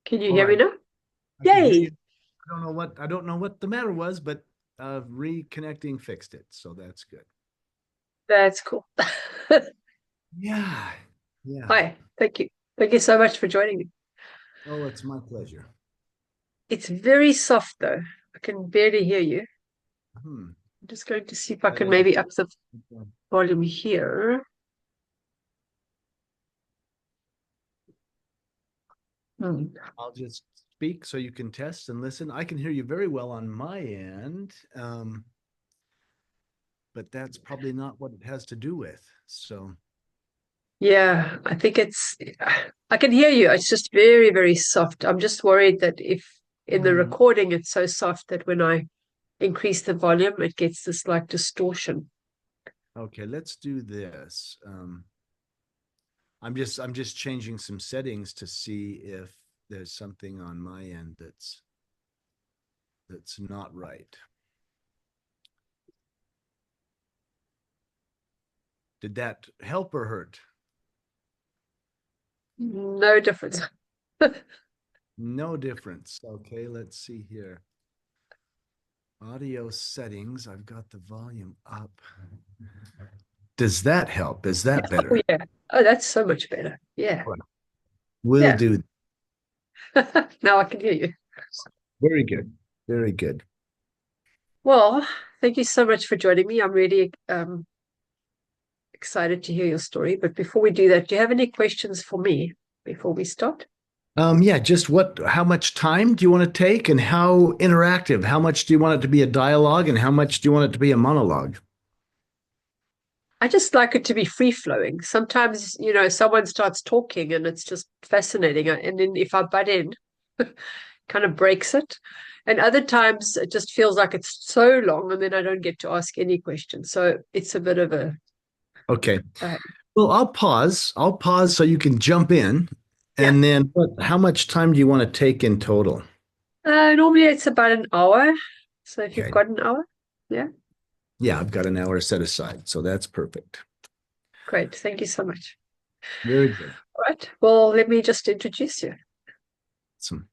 Can you All hear me right, now? I can hear you. Yay! I don't know what the matter was, but reconnecting fixed it, so that's good. That's cool. Yeah, yeah. Hi, thank you. Thank you so much for joining me. Oh, it's my pleasure. It's very soft though. I can barely hear you. Hmm. I'm just going to see if I can Uh, maybe up the volume here. Hmm. I'll just speak so you can test and listen. I can hear you very well on my end, but that's probably not what it has to do with. So, Yeah, I think I can hear you. It's just very, very soft. I'm just worried that if in the hmm, recording it's so soft that when I increase the volume, it gets this like distortion. okay, let's do this. I'm just changing some settings to see if there's something on my end that's not right. Did that help or hurt? No difference. No difference. Okay, let's see here. Audio settings. I've got the volume up. Does that help? Is that Oh better? yeah. Oh, that's so much better. Yeah. Right. We'll Yeah. do. Now I can hear you. Very good. Very good. Well, thank you so much for joining me. I'm really excited to hear your story. But before we do that, do you have any questions for me before we start? Yeah, just how much time do you want to take and how interactive? How much do you want it to be a dialogue and how much do you want it to be a monologue? I just like it to be free flowing. Sometimes, someone starts talking and it's just fascinating. And then if I butt in, kind of breaks it. And other times it just feels like it's so long and then I don't get to ask any questions. So it's a bit of Okay. a Well, I'll pause. I'll pause so you can jump in. yeah. And then how much time do you want to take in total? Normally it's about an hour. So if you've Okay. got an hour, yeah, Yeah, I've got an hour set aside, so that's perfect. great. Thank you so much. Very good. All right. Well, let me just introduce you. Awesome.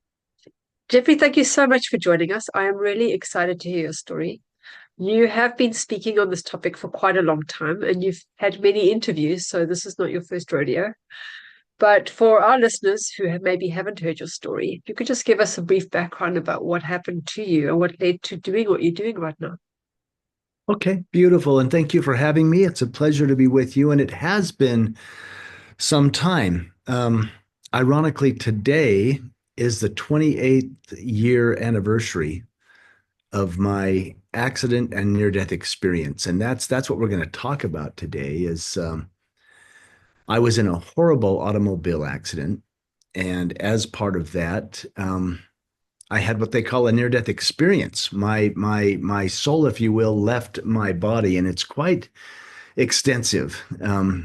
Jeffrey, thank you so much for joining us. I am really excited to hear your story. You have been speaking on this topic for quite a long time and you've had many interviews, so this is not your first rodeo. But for our listeners who maybe haven't heard your story, if you could just give us a brief background about what happened to you and what led to doing what you're doing right now. Okay, beautiful. And thank you for having me. It's a pleasure to be with you. And it has been some time. Ironically, today is the 28th year anniversary of my accident and near-death experience. And that's what we're going to talk about today is I was in a horrible automobile accident. And as part of that, I had what they call a near-death experience. My soul, if you will, left my body, and it's quite extensive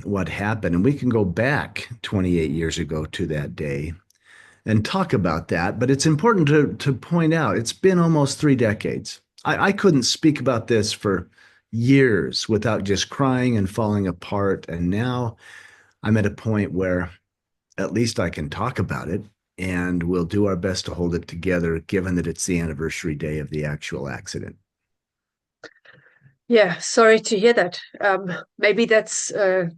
what happened. And we can go back 28 years ago to that day and talk about that. But it's important to point out it's been almost 3 decades. I couldn't speak about this for years without just crying and falling apart. And now I'm at a point where at least I can talk about it. And we'll do our best to hold it together, given that it's the anniversary day of the actual accident. Yeah, sorry to hear that. Maybe that's a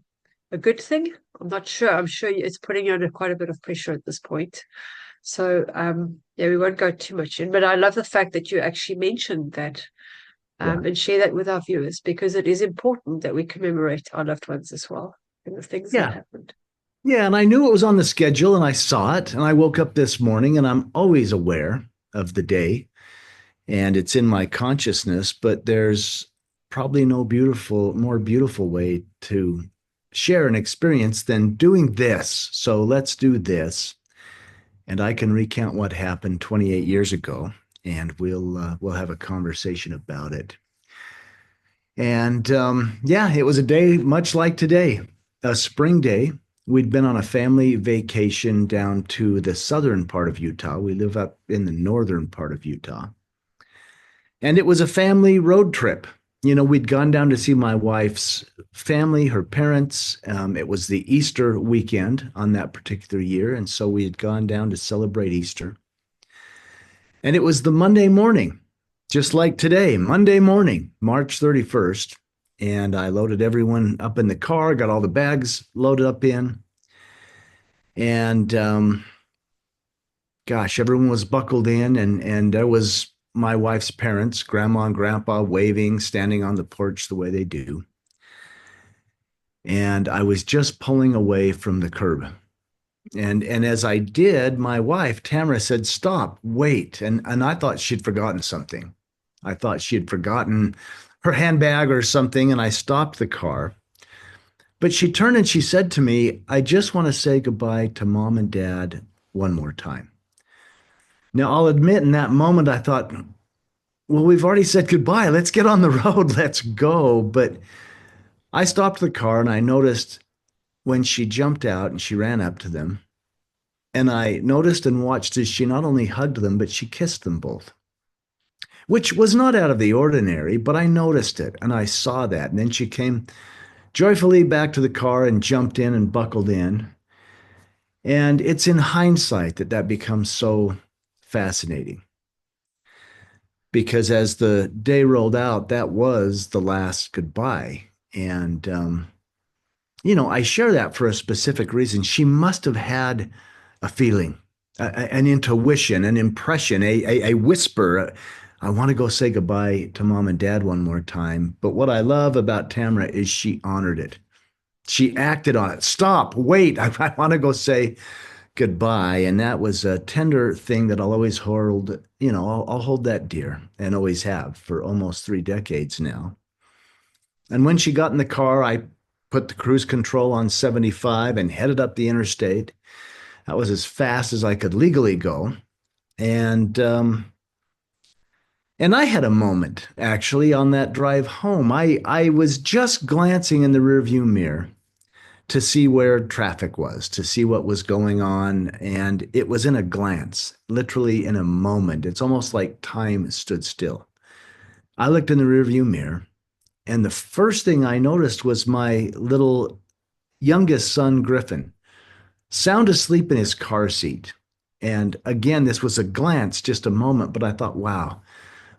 good thing. I'm not sure. I'm sure it's putting you under quite a bit of pressure at this point. So, yeah, we won't go too much in, but I love the fact that you actually mentioned that Yeah. and share that with our viewers because it is important that we commemorate our loved ones as well and the things that Yeah. happened. Yeah. And I knew it was on the schedule and I saw it. And I woke up this morning and I'm always aware of the day and it's in my consciousness, but there's probably no more beautiful way to share an experience than doing this. So let's do this. And I can recount what happened 28 years ago, and we'll have a conversation about it. And yeah, it was a day much like today, a spring day. We'd been on a family vacation down to the southern part of Utah. We live up in the northern part of Utah. And it was a family road trip. we'd gone down to see my wife's family, her parents. It was the Easter weekend on that particular year. And so we had gone down to celebrate Easter. And it was the Monday morning, just like today, Monday morning, March 31st. And I loaded everyone up in the car, got all the bags loaded up in. And gosh, everyone was buckled in, and there was my wife's parents, grandma and grandpa, waving, standing on the porch the way they do. And I was just pulling away from the curb. And as I did, my wife, Tamara, said, "Stop, wait." And I thought she'd forgotten something. I thought she had forgotten her handbag or something, and I stopped the car. But she turned and she said to me, "I just want to say goodbye to mom and dad one more time." Now, I'll admit in that moment, I thought, well, we've already said goodbye. Let's get on the road. Let's go. But I stopped the car and I noticed when she jumped out and she ran up to them. And I noticed and watched as she not only hugged them, but she kissed them both, which was not out of the ordinary, but I noticed it and I saw that. And then she came joyfully back to the car and jumped in and buckled in. And it's in hindsight that that becomes so fascinating because as the day rolled out, that was the last goodbye. And, I share that for a specific reason. She must have had a feeling, an intuition, an impression, a whisper. I want to go say goodbye to mom and dad one more time. But what I love about Tamara is she honored it. She acted on it. Stop, wait, I want to go say goodbye. And that was a tender thing that I'll always hold, I'll hold that dear and always have for almost 3 decades now. And when she got in the car, I put the cruise control on 75 and headed up the interstate. That was as fast as I could legally go. And and I had a moment actually on that drive home. I was just glancing in the rearview mirror to see where traffic was, to see what was going on. And it was in a glance, literally in a moment. It's almost like time stood still. I looked in the rearview mirror, and the first thing I noticed was my little youngest son, Griffin, sound asleep in his car seat. And again, this was a glance, just a moment, but I thought, wow,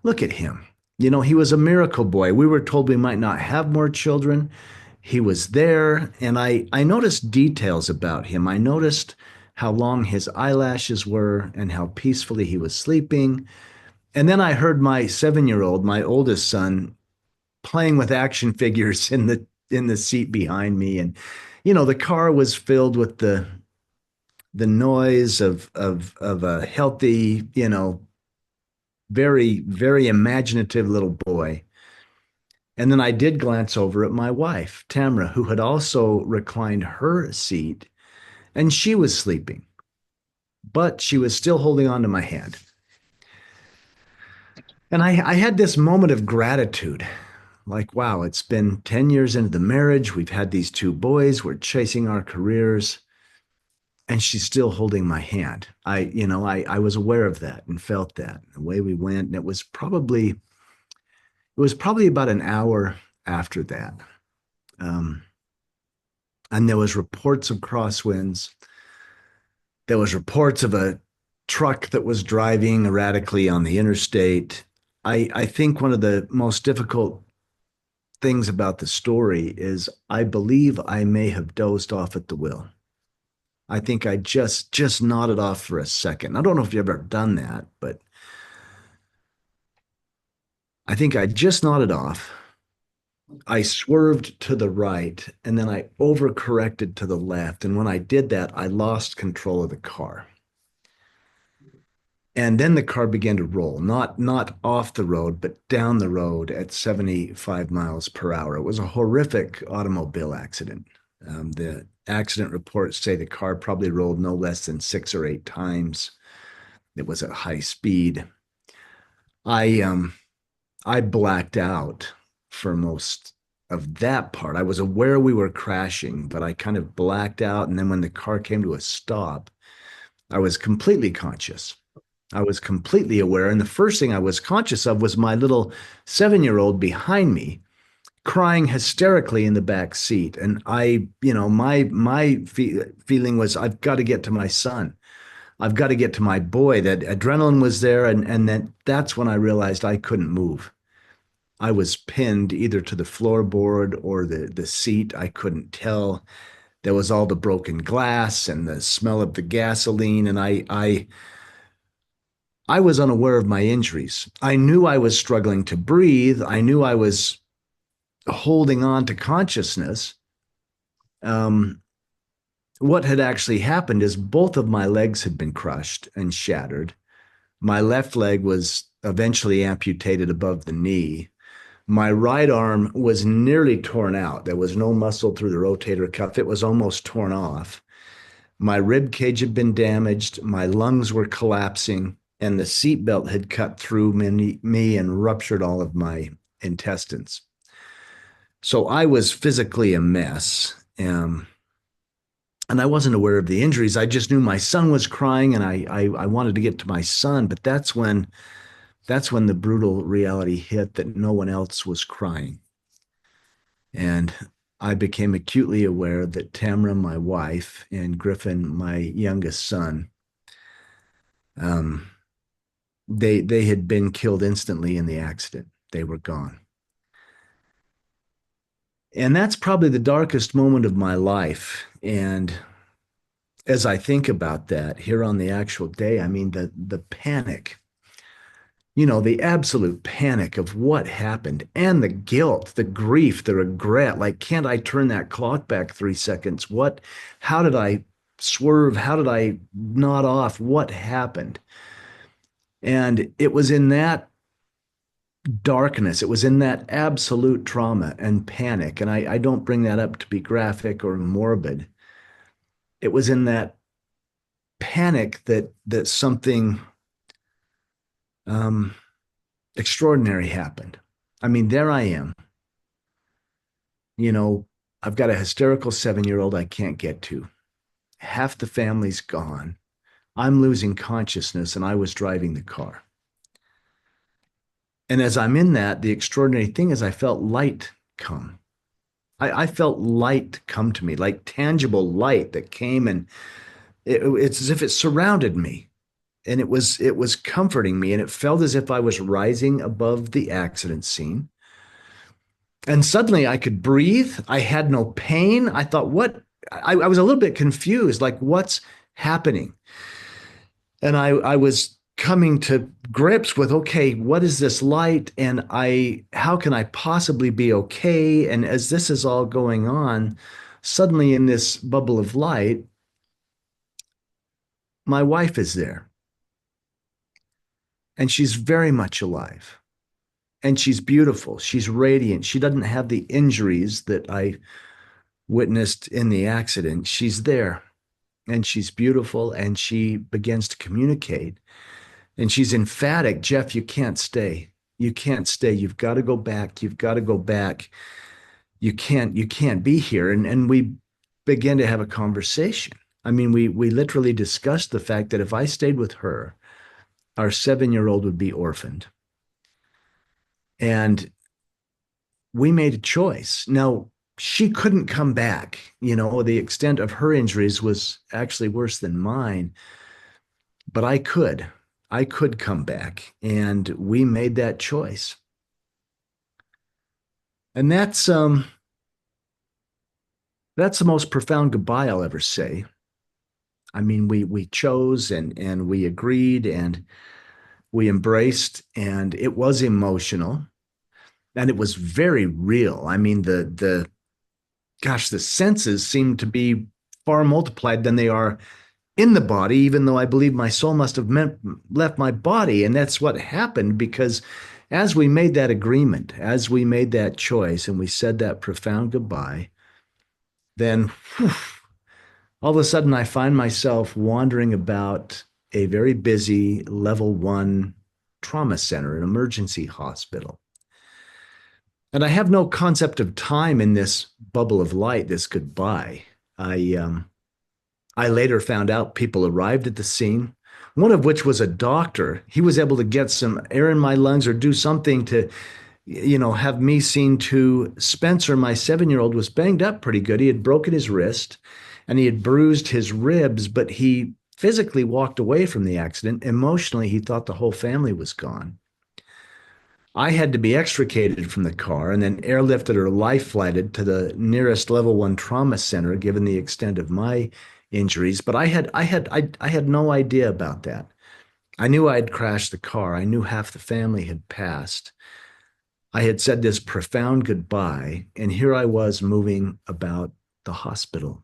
look at him. He was a miracle boy. We were told we might not have more children. He was there, and I noticed details about him. I noticed how long his eyelashes were and how peacefully he was sleeping. And then I heard my 7-year-old, my oldest son, playing with action figures in the seat behind me. And the car was filled with the noise of a healthy, very, very imaginative little boy. And then I did glance over at my wife, Tamara, who had also reclined her seat, and she was sleeping, but she was still holding on to my hand. And I had this moment of gratitude, like, wow, it's been 10 years into the marriage. We've had these two boys. We're chasing our careers. And she's still holding my hand. I was aware of that and felt that the way we went. And it was probably about an hour after that. Um, and there was reports of crosswinds. There was reports of a truck that was driving erratically on the interstate. I think one of the most difficult things about the story is I believe I may have dozed off at the wheel. I think I just nodded off for a second. I don't know if you've ever done that, but I think I just nodded off. I swerved to the right and then I overcorrected to the left. And when I did that, I lost control of the car. And then the car began to roll, not off the road, but down the road at 75 miles per hour. It was a horrific automobile accident. The accident reports say the car probably rolled no less than 6 or 8 times. It was at high speed. I blacked out for most of that part. I was aware we were crashing, but I kind of blacked out. And then when the car came to a stop, I was completely conscious. I was completely aware. And the first thing I was conscious of was my little 7-year-old behind me crying hysterically in the back seat. And my feeling was, I've got to get to my son. I've got to get to my boy. That adrenaline was there, and then that's when I realized I couldn't move. I was pinned either to the floorboard or the seat. I couldn't tell. There was all the broken glass and the smell of the gasoline, and I was unaware of my injuries. I knew I was struggling to breathe. I knew I was holding on to consciousness. Um, what had actually happened is both of my legs had been crushed and shattered. My left leg was eventually amputated above the knee. My right arm was nearly torn out. There was no muscle through the rotator cuff. It was almost torn off. My rib cage had been damaged. My lungs were collapsing, and the seatbelt had cut through me and ruptured all of my intestines. So I was physically a mess. And I wasn't aware of the injuries. I just knew my son was crying, and I wanted to get to my son. But that's when the brutal reality hit that no one else was crying. And I became acutely aware that Tamara, my wife, and Griffin, my youngest son, um, they had been killed instantly in the accident. They were gone. And that's probably the darkest moment of my life. And as I think about that here on the actual day, I mean the panic, the absolute panic of what happened and the guilt, the grief, the regret. Like, can't I turn that clock back 3 seconds? How did I swerve? How did I nod off? What happened? And it was in that darkness, it was in that absolute trauma and panic. And I don't bring that up to be graphic or morbid. It was in that panic that something um, extraordinary happened. I mean, there I am. You know, I've got a hysterical 7-year-old I can't get to. Half the family's gone. I'm losing consciousness, and I was driving the car. And as I'm in that, the extraordinary thing is I felt light come. I felt light come to me, like tangible light that came, and it's as if it surrounded me. And it was comforting me, and it felt as if I was rising above the accident scene. And suddenly I could breathe. I had no pain. I thought, what? I was a little bit confused, like, what's happening? And I was coming to grips with, okay, what is this light? And how can I possibly be okay? And as this is all going on, suddenly in this bubble of light, my wife is there, and she's very much alive, and she's beautiful. She's radiant. She doesn't have the injuries that I witnessed in the accident. She's there, and she's beautiful, and she begins to communicate. And she's emphatic, Jeff, you can't stay. You can't stay. You've got to go back. You've got to go back. You can't be here. And we began to have a conversation. I mean, we literally discussed the fact that if I stayed with her, our 7-year-old would be orphaned. And we made a choice. Now, she couldn't come back. The extent of her injuries was actually worse than mine, but I could. I could come back, and we made that choice. And that's the most profound goodbye I'll ever say. I mean, we chose, and we agreed, and we embraced, and it was emotional, and it was very real. I mean, the senses seem to be far multiplied than they are in the body, even though I believe my soul must have left my body. And that's what happened, because as we made that agreement, as we made that choice, and we said that profound goodbye, then whew, all of a sudden I find myself wandering about a very busy level 1 trauma center, an emergency hospital. And I have no concept of time in this bubble of light, this goodbye. I later found out people arrived at the scene. one of which was a doctor. He was able to get some air in my lungs or do something to, have me seen to. Spencer, my 7 year old, was banged up pretty good. He had broken his wrist and he had bruised his ribs, but he physically walked away from the accident. Emotionally, he thought the whole family was gone. I had to be extricated from the car and then airlifted or life flighted to the nearest level 1 trauma center, given the extent of my injuries. But I had no idea about that. I knew I had crashed the car. I knew half the family had passed. I had said this profound goodbye, and here I was moving about the hospital.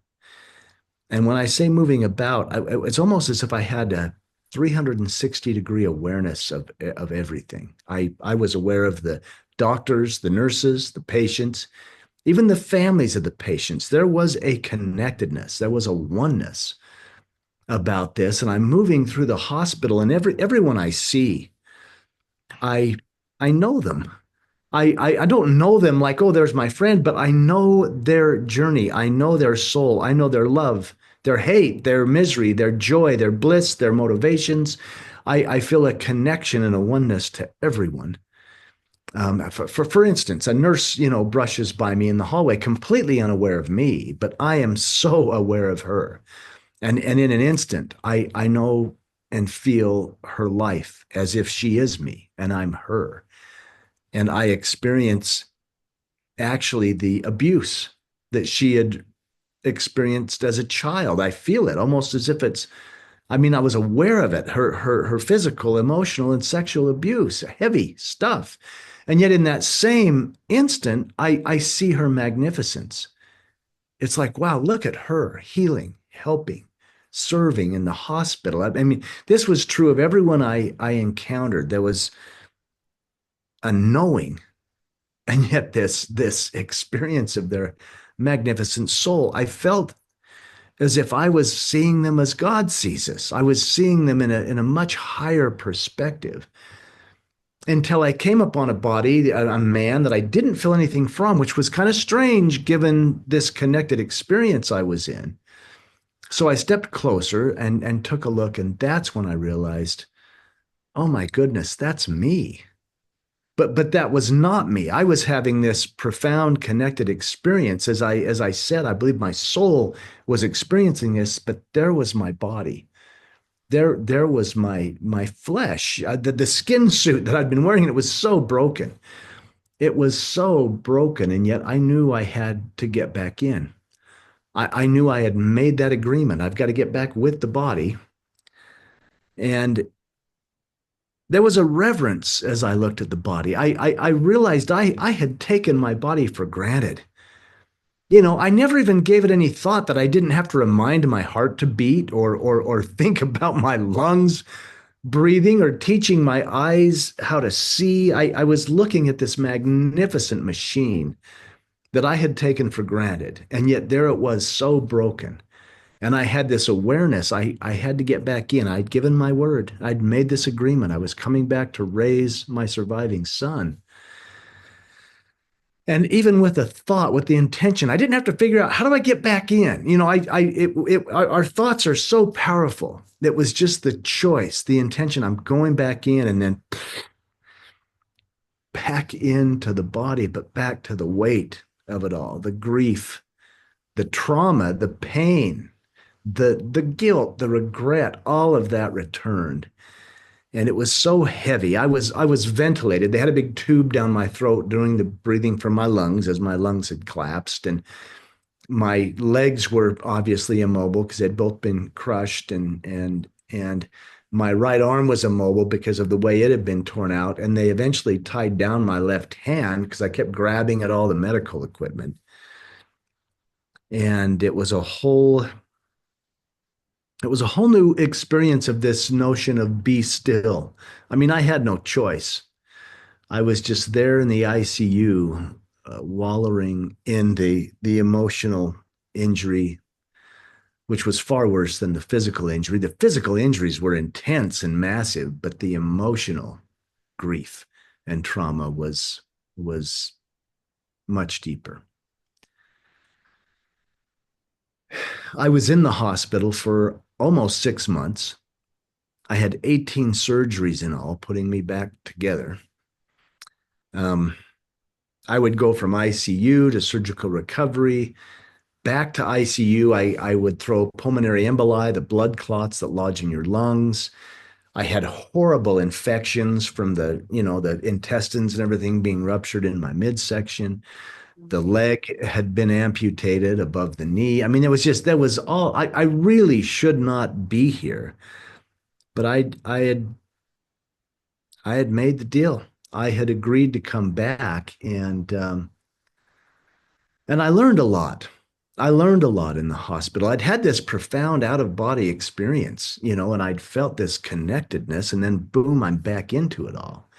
And when I say moving about, it's almost as if I had a 360-degree awareness of everything. I was aware of the doctors, the nurses, the patients, even the families of the patients. There was a connectedness, there was a oneness about this. And I'm moving through the hospital, and everyone I see, I I know them. I don't know them like, oh, there's my friend, but I know their journey. I know their soul. I know their love, their hate, their misery, their joy, their bliss, their motivations. I feel a connection and a oneness to everyone. For instance, a nurse, brushes by me in the hallway, completely unaware of me, but I am so aware of her. And in an instant, I know and feel her life as if she is me and I'm her. And I experience actually the abuse that she had experienced as a child. I feel it almost as if it's, I mean, I was aware of it, her physical, emotional, and sexual abuse, heavy stuff. And yet in that same instant, I see her magnificence. It's like, wow, look at her healing, helping, serving in the hospital. I mean, this was true of everyone I encountered. There was a knowing, and yet this experience of their magnificent soul. I felt as if I was seeing them as God sees us. I was seeing them in a much higher perspective, until I came upon a body, a man that I didn't feel anything from, which was kind of strange given this connected experience I was in. So I stepped closer and took a look, and that's when I realized, oh my goodness, that's me. But that was not me. I was having this profound connected experience. As I said, I believe my soul was experiencing this, but there was my body. There was my flesh, the skin suit that I'd been wearing. And it was so broken. It was so broken, and yet I knew I had to get back in. I knew I had made that agreement. I've got to get back with the body. And there was a reverence as I looked at the body. I realized I had taken my body for granted. I never even gave it any thought that I didn't have to remind my heart to beat, or think about my lungs breathing, or teaching my eyes how to see. I was looking at this magnificent machine that I had taken for granted. And yet there it was, so broken. And I had this awareness. I had to get back in. I'd given my word. I'd made this agreement. I was coming back to raise my surviving son. And even with the thought, with the intention, I didn't have to figure out, how do I get back in? Our thoughts are so powerful. It was just the choice, the intention. I'm going back in, and then back into the body, but back to the weight of it all, the grief, the trauma, the pain, the guilt, the regret, all of that returned. And it was so heavy. I was ventilated. They had a big tube down my throat doing the breathing from my lungs, as my lungs had collapsed. And my legs were obviously immobile because they'd both been crushed, and my right arm was immobile because of the way it had been torn out. And they eventually tied down my left hand because I kept grabbing at all the medical equipment. And it was a whole new experience of this notion of be still. I mean, I had no choice. I was just there in the ICU, wallowing in the emotional injury, which was far worse than the physical injury. The physical injuries were intense and massive, but the emotional grief and trauma was much deeper. I was in the hospital for almost 6 months. I had 18 surgeries in all, putting me back together. Um, I would go from ICU to surgical recovery, back to ICU. I would throw pulmonary emboli, the blood clots that lodge in your lungs. I had horrible infections from the intestines and everything being ruptured in my midsection. The leg had been amputated above the knee. I mean, that was all. I really should not be here, but I had made the deal. I had agreed to come back, and I learned a lot. I learned a lot in the hospital. I'd had this profound out of body experience, and I'd felt this connectedness, and then boom, I'm back into it all.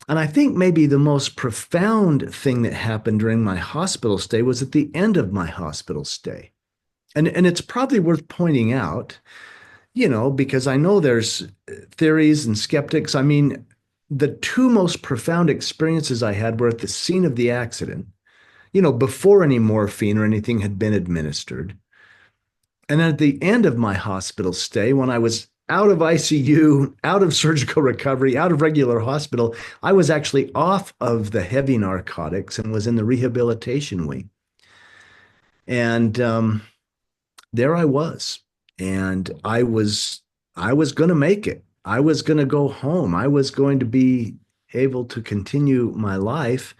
And I think maybe the most profound thing that happened during my hospital stay was at the end of my hospital stay. And it's probably worth pointing out, because I know there's theories and skeptics. I mean, the two most profound experiences I had were at the scene of the accident, before any morphine or anything had been administered. And then at the end of my hospital stay, when I was out of ICU, out of surgical recovery, out of regular hospital, I was actually off of the heavy narcotics and was in the rehabilitation wing. And there I was, and I was going to make it. I was going to go home. I was going to be able to continue my life.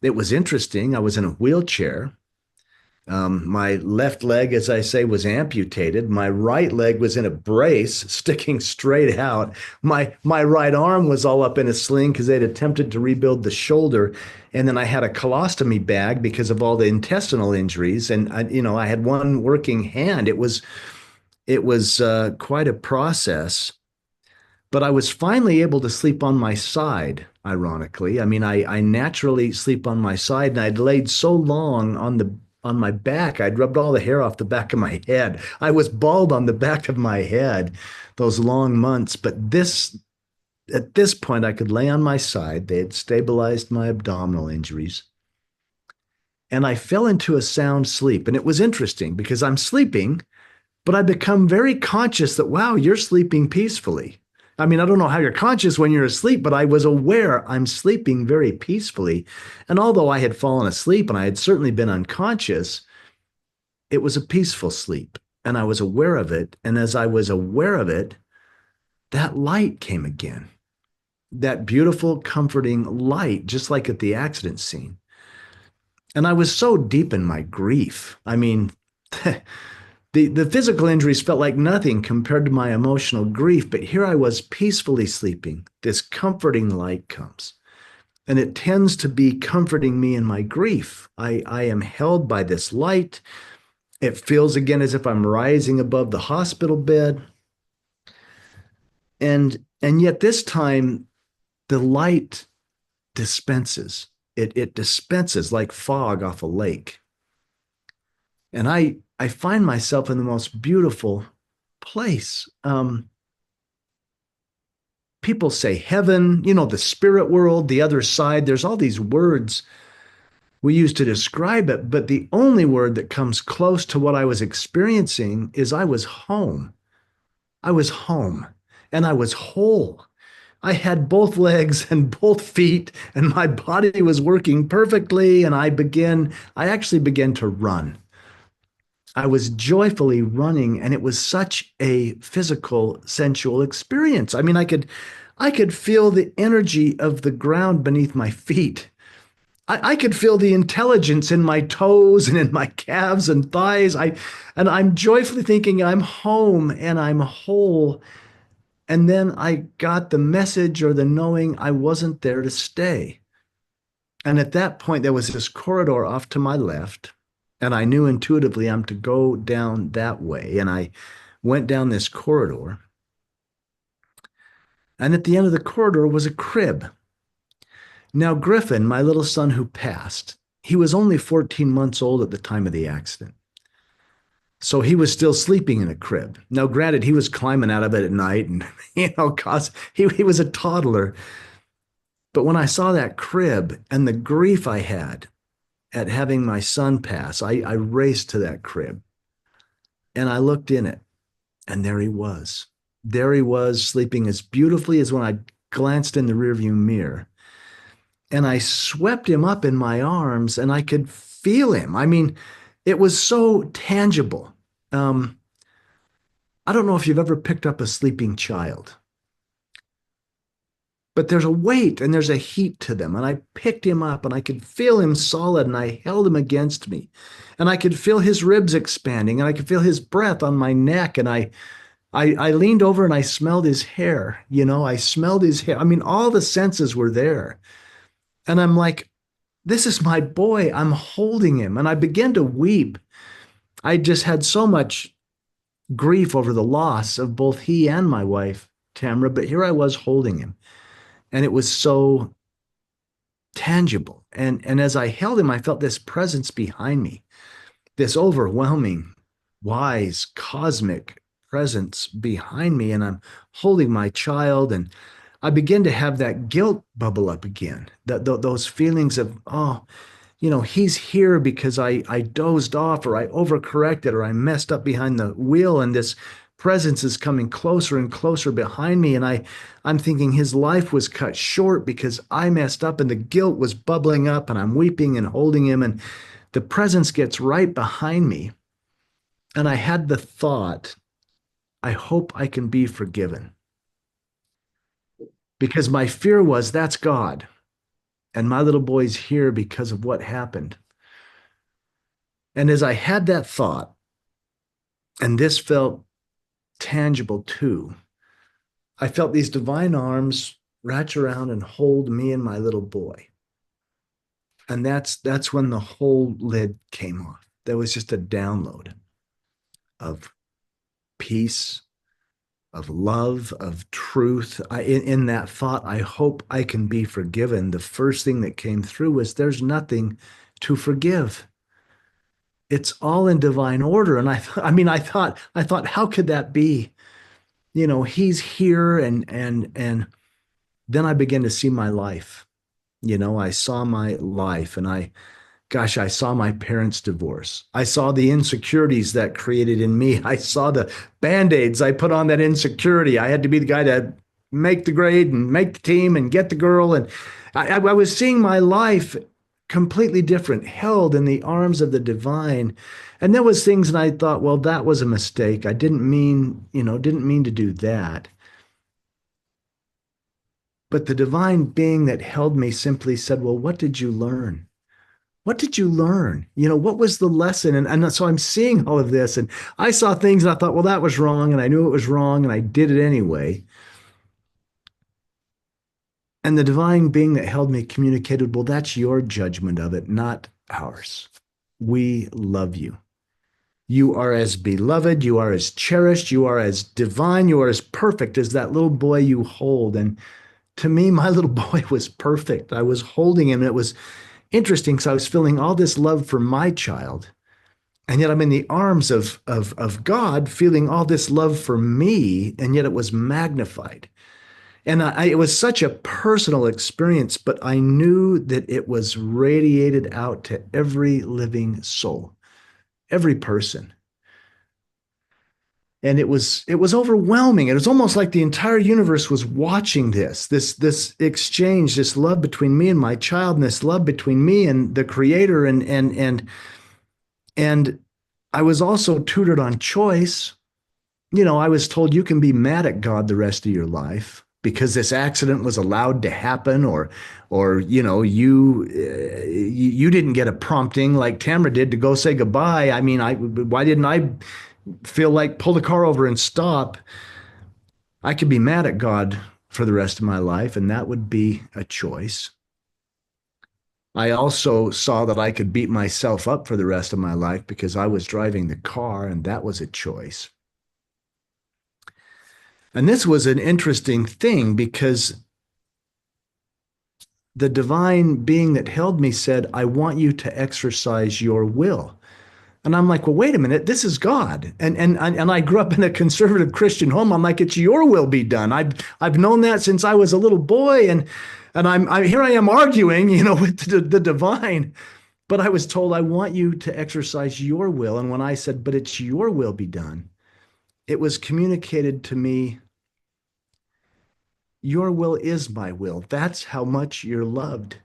It was interesting. I was in a wheelchair. My left leg, as I say, was amputated. My right leg was in a brace, sticking straight out. My right arm was all up in a sling because they'd attempted to rebuild the shoulder, and then I had a colostomy bag because of all the intestinal injuries, and I had one working hand. It was quite a process, but I was finally able to sleep on my side, ironically. I mean, I naturally sleep on my side, and I'd laid so long on my back, I'd rubbed all the hair off the back of my head. I was bald on the back of my head those long months, but this at this point I could lay on my side. They had stabilized my abdominal injuries, and I fell into a sound sleep. And it was interesting because I'm sleeping, but I become very conscious that, wow, you're sleeping peacefully. I mean, I don't know how you're conscious when you're asleep, but I was aware I'm sleeping very peacefully. And although I had fallen asleep and I had certainly been unconscious, it was a peaceful sleep. And I was aware of it. And as I was aware of it, that light came again. That beautiful, comforting light, just like at the accident scene. And I was so deep in my grief. I mean, the physical injuries felt like nothing compared to my emotional grief, but here I was peacefully sleeping. This comforting light comes, and it tends to be comforting me in my grief. I am held by this light. It feels again as if I'm rising above the hospital bed. And yet this time the light dispenses. It dispenses like fog off a lake. And I find myself in the most beautiful place. People say heaven, the spirit world, the other side. There's all these words we use to describe it, but the only word that comes close to what I was experiencing is I was home. I was home, and I was whole. I had both legs and both feet, and my body was working perfectly. And I actually began to run. I was joyfully running, and it was such a physical, sensual experience. I mean, I could feel the energy of the ground beneath my feet. I could feel the intelligence in my toes and in my calves and thighs. And I'm joyfully thinking I'm home and I'm whole. And then I got the message or the knowing I wasn't there to stay. And at that point, there was this corridor off to my left. And I knew intuitively I'm to go down that way. And I went down this corridor. And at the end of the corridor was a crib. Now, Griffin, my little son who passed, he was only 14 months old at the time of the accident. So he was still sleeping in a crib. Now, granted, he was climbing out of it at night and, cause he was a toddler. But when I saw that crib and the grief I had at having my son pass, I raced to that crib and I looked in it, and there he was. there he was sleeping as beautifully as when I glanced in the rearview mirror. And I swept him up in my arms and I could feel him. I mean, it was so tangible. Um, I don't know if you've ever picked up a sleeping child, but there's a weight and there's a heat to them. And I picked him up and I could feel him solid and I held him against me. And I could feel his ribs expanding and I could feel his breath on my neck. And I leaned over and I smelled his hair. I smelled his hair. I mean, all the senses were there. And I'm like, this is my boy. I'm holding him. And I began to weep. I just had so much grief over the loss of both he and my wife, Tamara, but here I was holding him. And it was so tangible. And as I held him, I felt this presence behind me, this overwhelming, wise, cosmic presence behind me. And I'm holding my child. And I begin to have that guilt bubble up again, those feelings of, oh, he's here because I dozed off or I overcorrected or I messed up behind the wheel and this presence is coming closer and closer behind me. And I'm thinking his life was cut short because I messed up and the guilt was bubbling up and I'm weeping and holding him and the presence gets right behind me. And I had the thought, I hope I can be forgiven. Because my fear was that's God. And my little boy's here because of what happened. And as I had that thought, and this felt tangible too, I felt these divine arms wrap around and hold me and my little boy. And that's when the whole lid came off. There was just a download of peace, of love, of truth. In that thought, I hope I can be forgiven. The first thing that came through was there's nothing to forgive. It's all in divine order. And I thought, how could that be? He's here, and then I began to see my life. I saw my life, and I saw my parents divorce. I saw the insecurities that created in me. I saw the band-aids I put on that insecurity. I had to be the guy to make the grade and make the team and get the girl. And I was seeing my life completely different, held in the arms of the divine. And there was things and I thought, well, that was a mistake. I didn't mean to do that. But the divine being that held me simply said, well, what did you learn? What did you learn? What was the lesson? And so I'm seeing all of this. And I saw things and I thought, well, that was wrong. And I knew it was wrong. And I did it anyway. And the divine being that held me communicated, well, that's your judgment of it, not ours. We love you. You are as beloved. You are as cherished. You are as divine. You are as perfect as that little boy you hold. And to me, my little boy was perfect. I was holding him. And it was interesting because I was feeling all this love for my child. And yet I'm in the arms of God feeling all this love for me. And yet it was magnified. And it was such a personal experience, but I knew that it was radiated out to every living soul, every person. And it was overwhelming. It was almost like the entire universe was watching this exchange, this love between me and my child, and this love between me and the Creator. And I was also tutored on choice. I was told you can be mad at God the rest of your life because this accident was allowed to happen, or you didn't get a prompting like Tamara did to go say goodbye. I mean, why didn't I feel like pull the car over and stop? I could be mad at God for the rest of my life, and that would be a choice. I also saw that I could beat myself up for the rest of my life because I was driving the car, and that was a choice. And this was an interesting thing because the divine being that held me said, I want you to exercise your will. And I'm like, well, wait a minute, this is God. And I grew up in a conservative Christian home. I'm like, it's your will be done. I've known that since I was a little boy. And here I am arguing, with the divine. But I was told, I want you to exercise your will. And when I said, but it's your will be done, it was communicated to me Your will is my will. That's how much you're loved.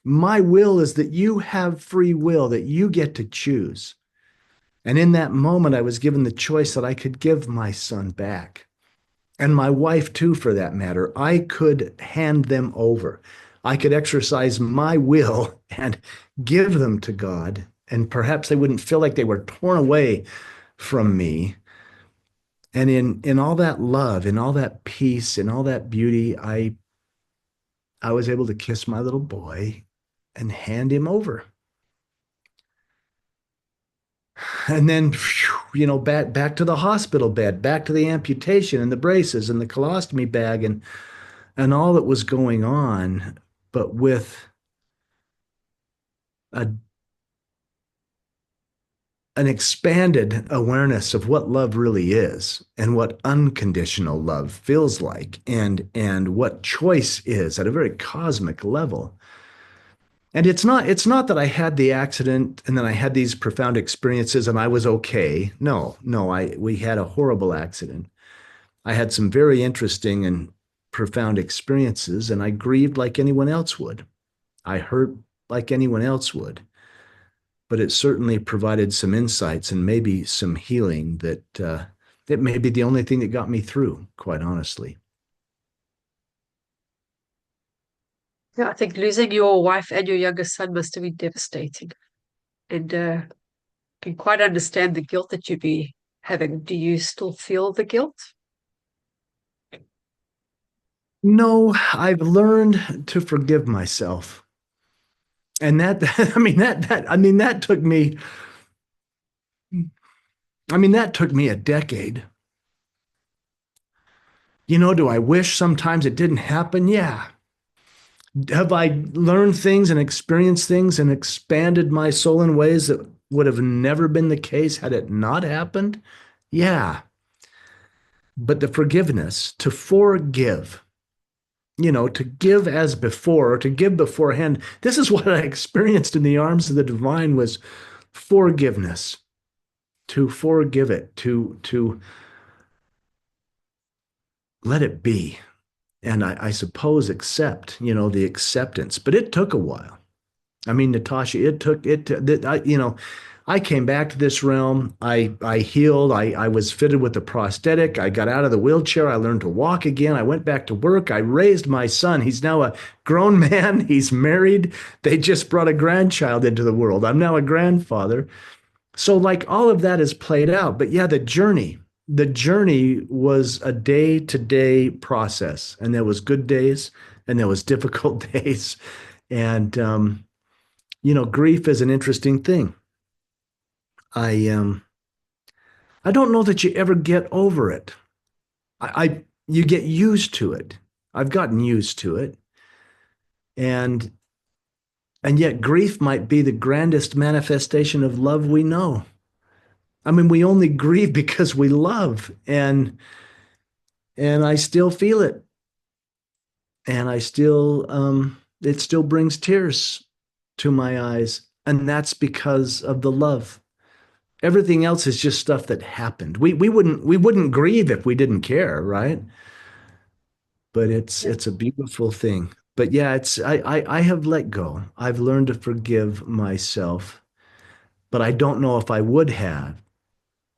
My will is that you have free will, that you get to choose. And in that moment, I was given the choice that I could give my son back, and my wife too, for that matter. I could hand them over. I could exercise my will and give them to God, and perhaps they wouldn't feel like they were torn away from me. And in all that love, in all that peace, in all that beauty, I was able to kiss my little boy and hand him over. And then, back to the hospital bed, back to the amputation and the braces and the colostomy bag and all that was going on, but with a, an expanded awareness of what love really is and what unconditional love feels like and what choice is at a very cosmic level. And it's not that I had the accident and then I had these profound experiences and I was okay. No, we had a horrible accident. I had some very interesting and profound experiences, and I grieved like anyone else would. I hurt like anyone else would. But it certainly provided some insights and maybe some healing that may be the only thing that got me through, quite honestly. Yeah, I think losing your wife and your youngest son must have been devastating. And can quite understand the guilt that you'd be having. Do you still feel the guilt? No, I've learned to forgive myself. And that, that took me, that took me a decade. Do I wish sometimes it didn't happen? Yeah. Have I learned things and experienced things and expanded my soul in ways that would have never been the case had it not happened? Yeah. But the forgiveness, to forgive, to give as before, or to give beforehand, this is what I experienced in the arms of the divine was forgiveness, to forgive it, to let it be. And I suppose accept, the acceptance. But it took a while. I mean, Natasha, it took it. I came back to this realm. I healed. I was fitted with a prosthetic. I got out of the wheelchair. I learned to walk again. I went back to work. I raised my son. He's now a grown man. He's married. They just brought a grandchild into the world. I'm now a grandfather. So, like, all of that is played out. But yeah, the journey was a day to day process, and there was good days and there was difficult days, and grief is an interesting thing. I don't know that you ever get over it. You get used to it. I've gotten used to it, and yet grief might be the grandest manifestation of love we know. I mean, we only grieve because we love, and I still feel it, and it still brings tears to my eyes, and that's because of the love. Everything else is just stuff that happened. We wouldn't grieve if we didn't care, right? But it's a beautiful thing. But yeah, it's I have let go. I've learned to forgive myself, but I don't know if I would have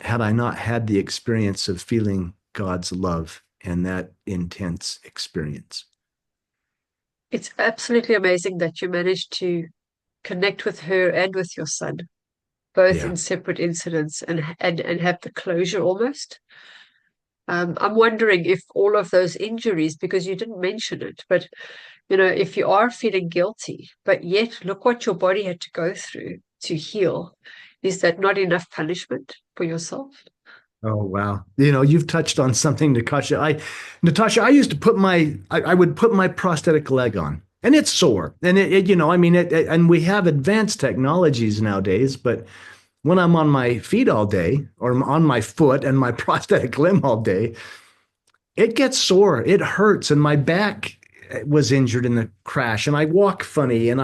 had I not had the experience of feeling God's love and that intense experience. It's absolutely amazing that you managed to connect with her and with your son, both Yeah. in separate incidents and have the closure almost. I'm wondering if all of those injuries, because you didn't mention it, but if you are feeling guilty, but yet look what your body had to go through to heal, is that not enough punishment for yourself? Oh wow. You've touched on something, Natasha. I used to I would put my prosthetic leg on and it's sore. And and we have advanced technologies nowadays, but when I'm on my feet all day or I'm on my foot and my prosthetic limb all day, it gets sore. It hurts. And my back was injured in the crash and I walk funny. And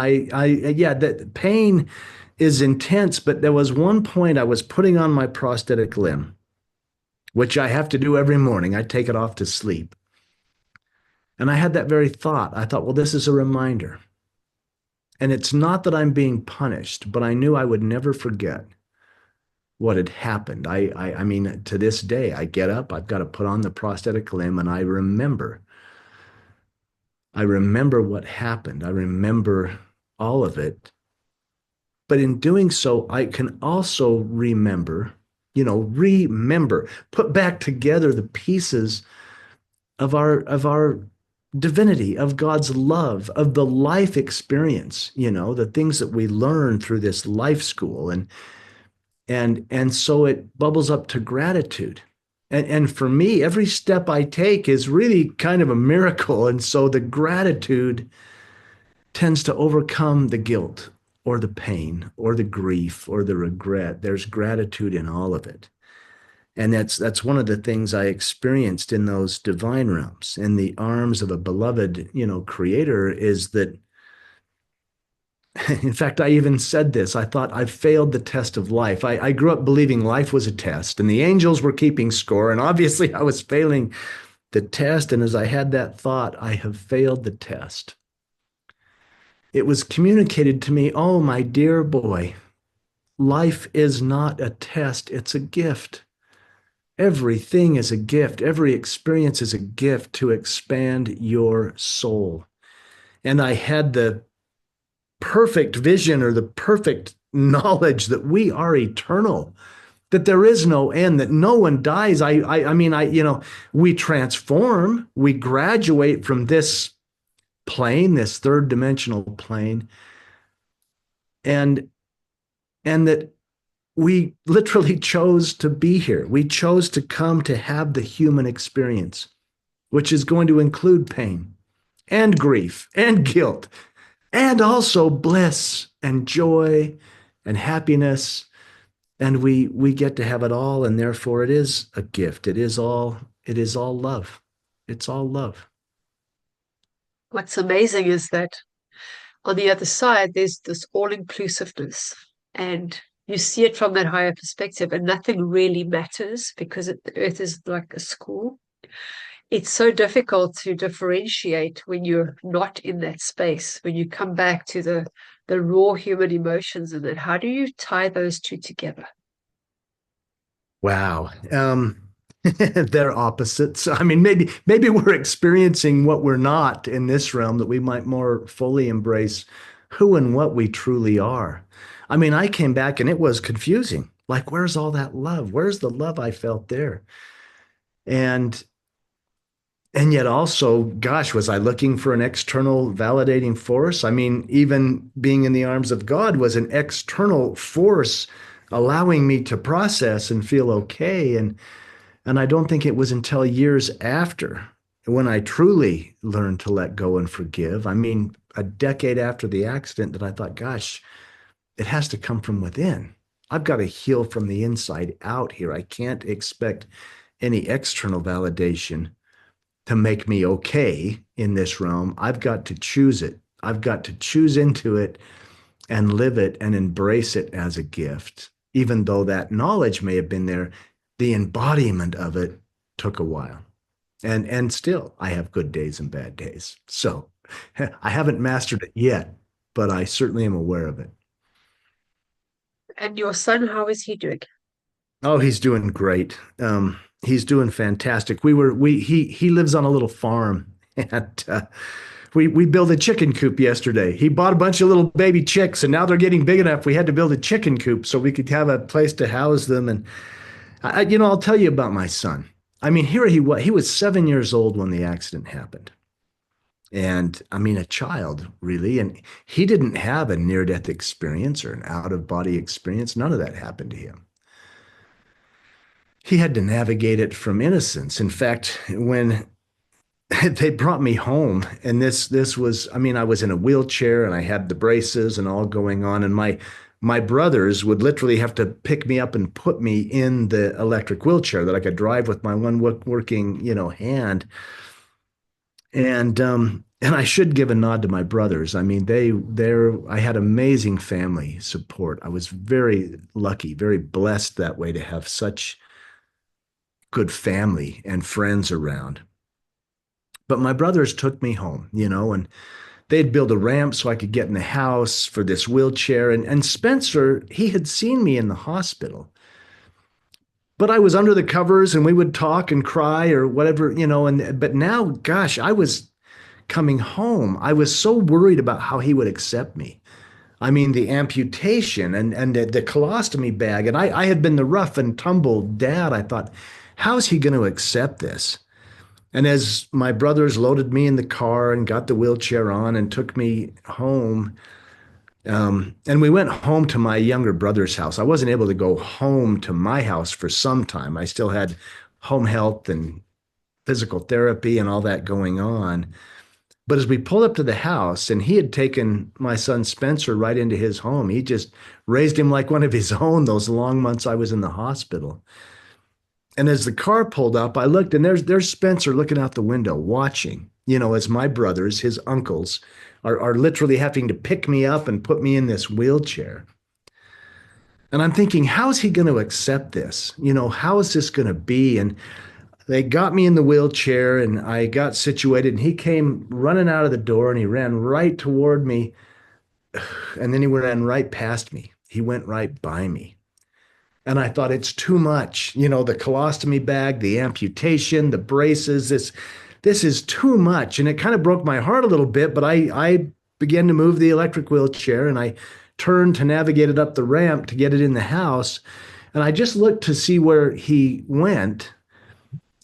yeah, the pain is intense. But there was one point I was putting on my prosthetic limb, which I have to do every morning. I take it off to sleep. And I had that very thought. I thought, well, this is a reminder. And it's not that I'm being punished, but I knew I would never forget what had happened. I mean, to this day, I get up, I've got to put on the prosthetic limb, and I remember what happened. I remember all of it. But in doing so, I can also remember, put back together the pieces of our divinity, of God's love, of the life experience, the things that we learn through this life school. And so it bubbles up to gratitude. And for me, every step I take is really kind of a miracle. And so the gratitude tends to overcome the guilt or the pain or the grief or the regret. There's gratitude in all of it. And that's one of the things I experienced in those divine realms, in the arms of a beloved, creator, is that, in fact, I even said this. I thought I failed the test of life. I grew up believing life was a test and the angels were keeping score. And obviously I was failing the test. And as I had that thought, I have failed the test. It was communicated to me, oh, my dear boy, life is not a test, it's a gift. Everything is a gift. Every experience is a gift to expand your soul. And I had the perfect vision or the perfect knowledge that we are eternal, that there is no end, that no one dies. We transform, we graduate from this plane, this third dimensional plane, and that we literally chose to be here. We chose to come to have the human experience, which is going to include pain and grief and guilt and also bliss and joy and happiness. And we get to have it all, and therefore it is a gift. It is all love. It's all love. What's amazing is that on the other side, there's this all-inclusiveness, and you see it from that higher perspective, and nothing really matters because the earth is like a school. It's so difficult to differentiate when you're not in that space, when you come back to the raw human emotions in it. How do you tie those two together? Wow. They're opposites. I mean, maybe we're experiencing what we're not in this realm, that we might more fully embrace who and what we truly are. I mean, I came back and it was confusing. Like, where's all that love? Where's the love I felt there? And and yet also, gosh, was I looking for an external validating force? I mean, even being in the arms of God was an external force allowing me to process and feel okay. And I don't think it was until years after, when I truly learned to let go and forgive. I mean, a decade after the accident, that I thought, gosh, it has to come from within. I've got to heal from the inside out here. I can't expect any external validation to make me okay in this realm. I've got to choose it. I've got to choose into it and live it and embrace it as a gift. Even though that knowledge may have been there, the embodiment of it took a while. And still, I have good days and bad days. So I haven't mastered it yet, but I certainly am aware of it. And your son, how is he doing? Oh, he's doing great. He's doing fantastic. He lives on a little farm, and we built a chicken coop yesterday. He bought a bunch of little baby chicks, and now they're getting big enough. We had to build a chicken coop so we could have a place to house them. And I'll tell you about my son. I mean, here he was. He was 7 years old when the accident happened, and I mean, a child really. And he didn't have a near-death experience or an out-of-body experience. None of that happened to him. He had to navigate it from innocence. In fact, when they brought me home, and this was, I mean, I was in a wheelchair and I had the braces and all going on, and my brothers would literally have to pick me up and put me in the electric wheelchair that I could drive with my one working, hand. And I should give a nod to my brothers. I mean, I had amazing family support. I was very lucky, very blessed that way, to have such good family and friends around. But my brothers took me home, and they'd build a ramp so I could get in the house for this wheelchair. And Spencer, he had seen me in the hospital, but I was under the covers and we would talk and cry or whatever, but now, gosh, I was coming home. I was so worried about how he would accept me. I mean, the amputation and the colostomy bag. And I had been the rough and tumble dad. I thought, how's he going to accept this? And as my brothers loaded me in the car and got the wheelchair on and took me home, and we went home to my younger brother's house. I wasn't able to go home to my house for some time. I still had home health and physical therapy and all that going on. But as we pulled up to the house, and he had taken my son Spencer right into his home, he just raised him like one of his own those long months I was in the hospital. And as the car pulled up, I looked, and there's Spencer looking out the window, watching, as my brothers, his uncles, are literally having to pick me up and put me in this wheelchair. And I'm thinking, how's he going to accept this? How is this going to be? And they got me in the wheelchair and I got situated, and he came running out of the door and he ran right toward me. And then he ran right past me. He went right by me. And I thought, it's too much. The colostomy bag, the amputation, the braces, this is too much. And it kind of broke my heart a little bit, but I began to move the electric wheelchair and I turned to navigate it up the ramp to get it in the house. And I just looked to see where he went.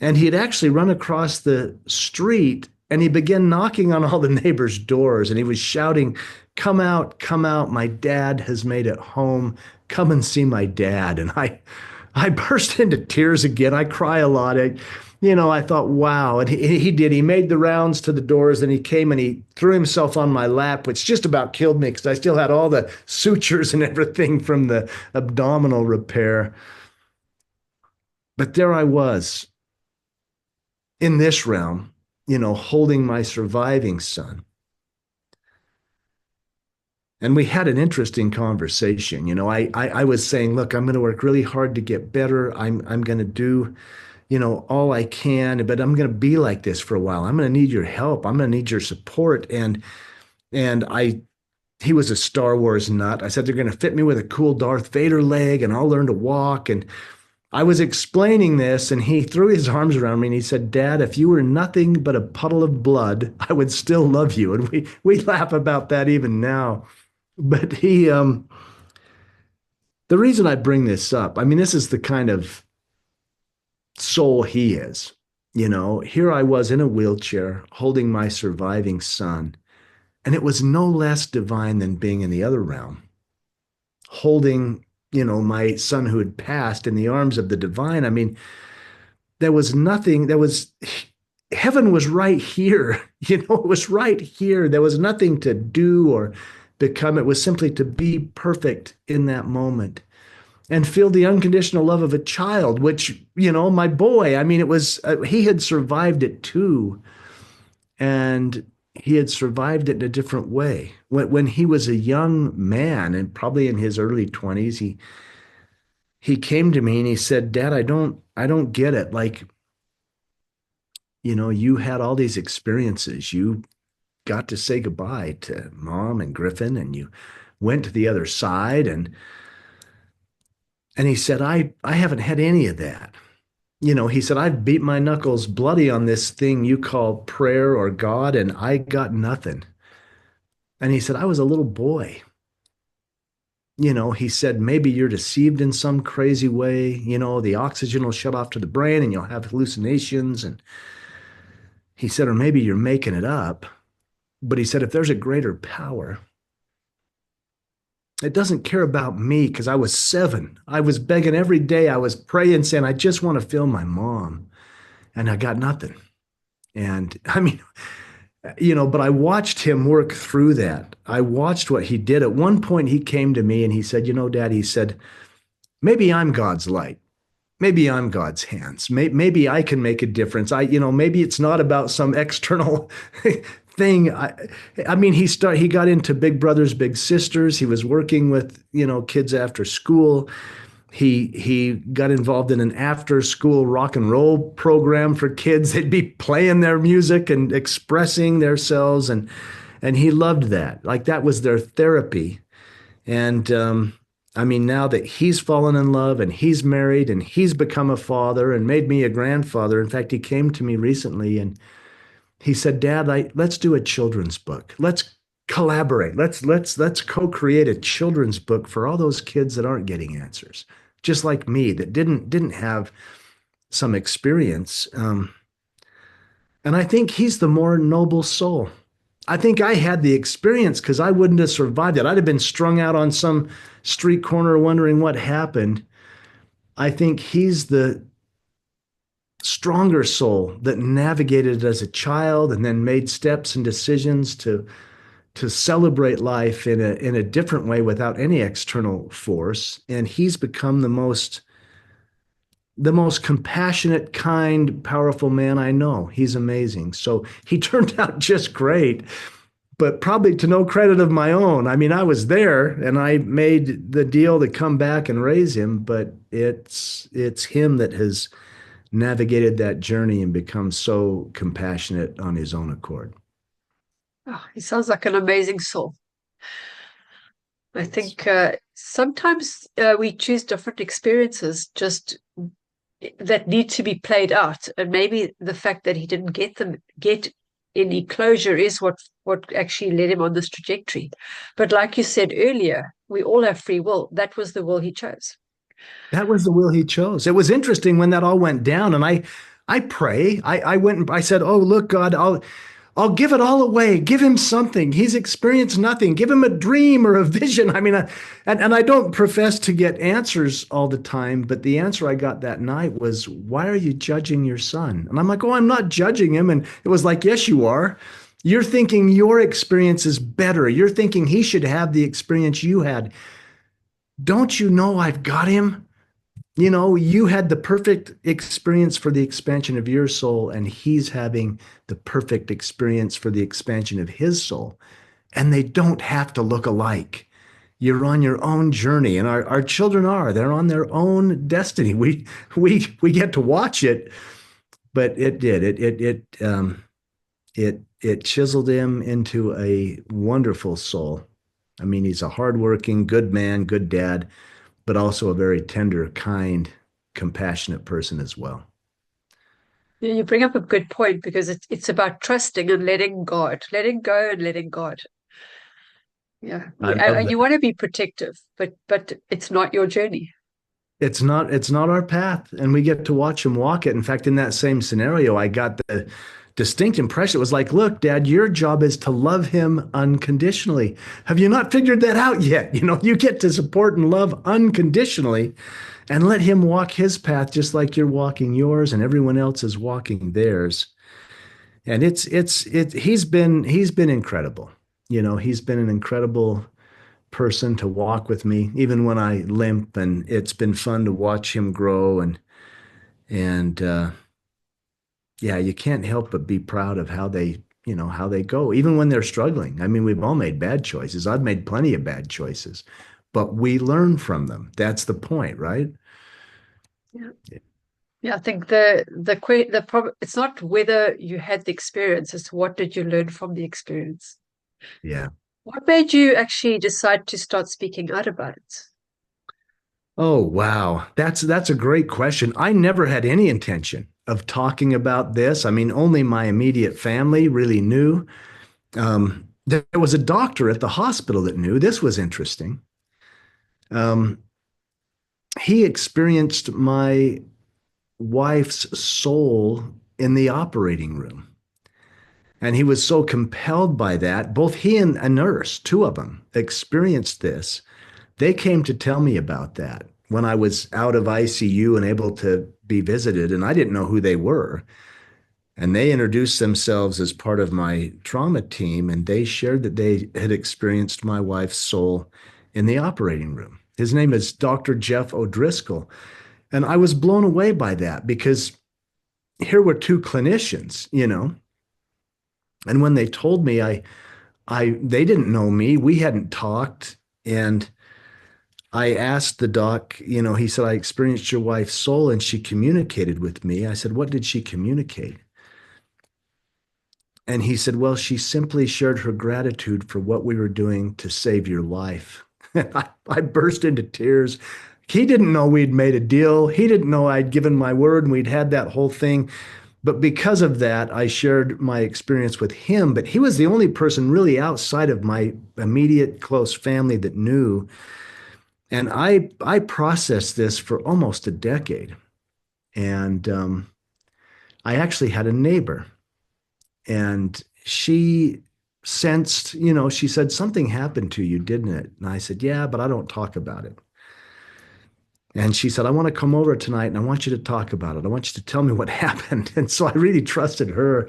And he had actually run across the street and he began knocking on all the neighbors' doors and he was shouting, "Come out, come out. My dad has made it home. Come and see my dad." And I burst into tears again. I cry a lot. I thought, wow. And he did. He made the rounds to the doors and he came and he threw himself on my lap, which just about killed me because I still had all the sutures and everything from the abdominal repair. But there I was in this realm, holding my surviving son. And we had an interesting conversation. I was saying, look, I'm going to work really hard to get better. I'm going to do, all I can, but I'm going to be like this for a while. I'm going to need your help. I'm going to need your support. And he was a Star Wars nut. I said, they're going to fit me with a cool Darth Vader leg and I'll learn to walk. And I was explaining this and he threw his arms around me and he said, "Dad, if you were nothing but a puddle of blood, I would still love you." And we laugh about that even now. But the reason I bring this up, I mean, this is the kind of soul he is. Here I was in a wheelchair holding my surviving son, and it was no less divine than being in the other realm, holding, my son who had passed in the arms of the divine. I mean, there was nothing, heaven was right here. It was right here. There was nothing to do or become. It was simply to be perfect in that moment and feel the unconditional love of a child, which, my boy, I mean, it was, he had survived it too. And he had survived it in a different way. When he was a young man and probably in his early 20s, he came to me and he said, "Dad, I don't get it. Like, you had all these experiences. You got to say goodbye to Mom and Griffin and you went to the other side." And he said, I haven't had any of that. He said, "I've beat my knuckles bloody on this thing you call prayer or God, and I got nothing." And he said, "I was a little boy." He said, "Maybe you're deceived in some crazy way. The oxygen will shut off to the brain and you'll have hallucinations." And he said, "Or maybe you're making it up." But he said, "If there's a greater power, it doesn't care about me," because I was 7. I was begging every day. I was praying, saying, "I just want to feel my mom." And I got nothing. And I mean, but I watched him work through that. I watched what he did. At one point, he came to me and he said, Dad, he said, maybe I'm God's light. Maybe I'm God's hands. Maybe I can make a difference. Maybe it's not about some external thing. I mean, he got into Big Brothers Big Sisters. He was working with, kids after school. He got involved in an after school rock and roll program for kids. They'd be playing their music and expressing themselves, and he loved that. Like that was their therapy. And I mean, now that he's fallen in love and he's married and he's become a father and made me a grandfather. In fact, he came to me recently and he said, "Dad, let's do a children's book. Let's collaborate. Let's co-create a children's book for all those kids that aren't getting answers, just like me, that didn't have some experience." And I think he's the more noble soul. I think I had the experience because I wouldn't have survived it. I'd have been strung out on some street corner wondering what happened. I think he's the stronger soul that navigated as a child and then made steps and decisions to celebrate life in a different way without any external force. And he's become the most compassionate, kind, powerful man I know. He's amazing. So he turned out just great, but probably to no credit of my own. I mean, I was there and I made the deal to come back and raise him, but it's him that has navigated that journey and become so compassionate on his own accord. Oh, he sounds like an amazing soul. I think sometimes we choose different experiences just that need to be played out, and maybe the fact that he didn't get any closure is what actually led him on this trajectory. But like you said earlier, we all have free will. That was the will he chose. That was the will he chose. It was interesting when that all went down, and I pray. I went and I said, "Oh, look, God, I'll give it all away. Give him something. He's experienced nothing. Give him a dream or a vision." I mean, and I don't profess to get answers all the time, but the answer I got that night was, "Why are you judging your son?" And I'm like, "Oh, I'm not judging him." And it was like, "Yes, you are. You're thinking your experience is better. You're thinking he should have the experience you had. Don't you know I've got him? You know, you had the perfect experience for the expansion of your soul, and he's having the perfect experience for the expansion of his soul. And they don't have to look alike. You're on your own journey, and our children are. They're on their own destiny. We get to watch it, but it did. It chiseled him into a wonderful soul. I mean, he's a hardworking, good man, good dad, but also a very tender, kind, compassionate person as well. You bring up a good point because it's about trusting and letting go and letting God. Yeah, I love and that. you want to be protective, but it's not your journey. It's not our path, and we get to watch him walk it. In fact, in that same scenario, I got the distinct impression it was like, "Look, Dad, your job is to love him unconditionally. Have you not figured that out yet? You know, you get to support and love unconditionally and let him walk his path just like you're walking yours and everyone else is walking theirs." And he's been incredible. You know, he's been an incredible person to walk with me, even when I limp, and it's been fun to watch him grow. And yeah, you can't help but be proud of how they go, even when they're struggling. I mean, we've all made bad choices. I've made plenty of bad choices, but we learn from them. That's the point, right? Yeah. Yeah, I think the problem it's not whether you had the experience, it's what did you learn from the experience. Yeah. What made you actually decide to start speaking out about it? Oh, wow. That's a great question. I never had any intention of talking about this. I mean, only my immediate family really knew. There was a doctor at the hospital that knew. This was interesting. Um, he experienced my wife's soul in the operating room. And he was so compelled by that. Both he and a nurse, two of them, experienced this. They came to tell me about that when I was out of ICU and able to be visited, and I didn't know who they were. And they introduced themselves as part of my trauma team, and they shared that they had experienced my wife's soul in the operating room. His name is Dr. Jeff O'Driscoll. And I was blown away by that because here were two clinicians, you know. And when they told me, they didn't know me, we hadn't talked, and I asked the doc, he said, I experienced your wife's soul and she communicated with me. I said, what did she communicate? And he said, well, she simply shared her gratitude for what we were doing to save your life. I burst into tears. He didn't know we'd made a deal. He didn't know I'd given my word and we'd had that whole thing. But because of that, I shared my experience with him. But he was the only person really outside of my immediate close family that knew. And I processed this for almost a decade. And I actually had a neighbor, and she sensed, she said, something happened to you, didn't it? And I said, yeah, but I don't talk about it. And she said, I want to come over tonight and I want you to talk about it. I want you to tell me what happened. And so I really trusted her.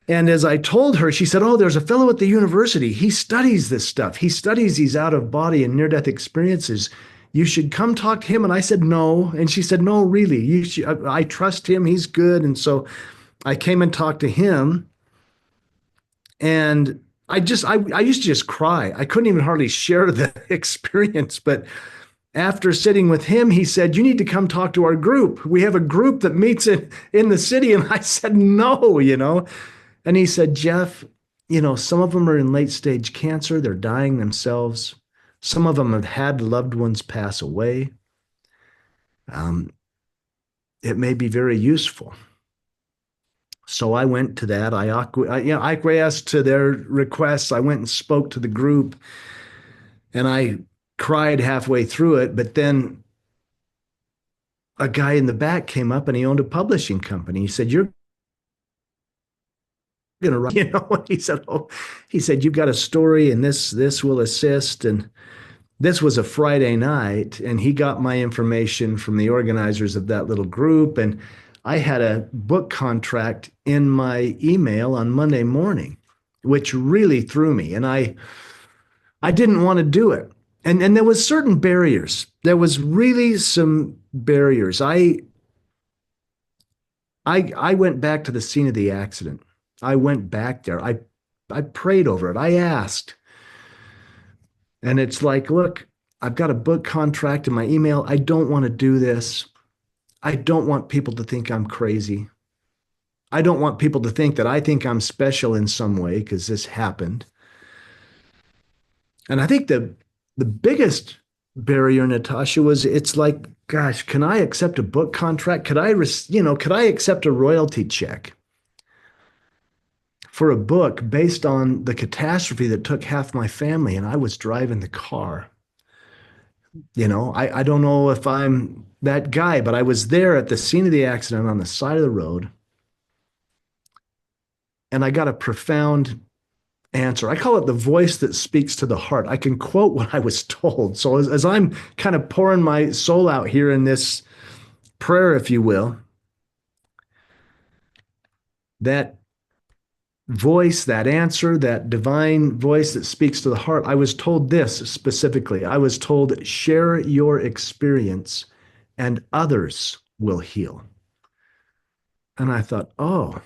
And as I told her, she said, oh, there's a fellow at the university. He studies this stuff. He studies these out of body and near death experiences. You should come talk to him. And I said, no. And she said, no, really. I trust him. He's good. And so I came and talked to him. And I used to just cry. I couldn't even hardly share the experience. But after sitting with him, he said, you need to come talk to our group. We have a group that meets in the city. And I said, no. And he said, Jeff, some of them are in late stage cancer. They're dying themselves. Some of them have had loved ones pass away. Um, it may be very useful. So I went to that. I acquiesced to their requests. I went and spoke to the group, and I cried halfway through it. But then a guy in the back came up, and he owned a publishing company. He said, "You're going to write," he said, "You've got a story, and this will assist." And this was a Friday night, and he got my information from the organizers of that little group, and I had a book contract in my email on Monday morning, which really threw me, and I didn't want to do it. And there was certain barriers. There was really some barriers. I went back to the scene of the accident. I went back there. I prayed over it. I asked. And it's like, look, I've got a book contract in my email. I don't want to do this. I don't want people to think I'm crazy. I don't want people to think that I think I'm special in some way because this happened. And I think the biggest barrier, Natasha, was it's like, gosh, can I accept a book contract? Could I accept a royalty check for a book based on the catastrophe that took half my family and I was driving the car? I don't know if I'm that guy, but I was there at the scene of the accident on the side of the road, and I got a profound answer. I call it the voice that speaks to the heart. I can quote what I was told. So as I'm kind of pouring my soul out here in this prayer, if you will, that voice, that answer, that divine voice that speaks to the heart, I was told this specifically. I was told, share your experience and others will heal. And I thought, oh,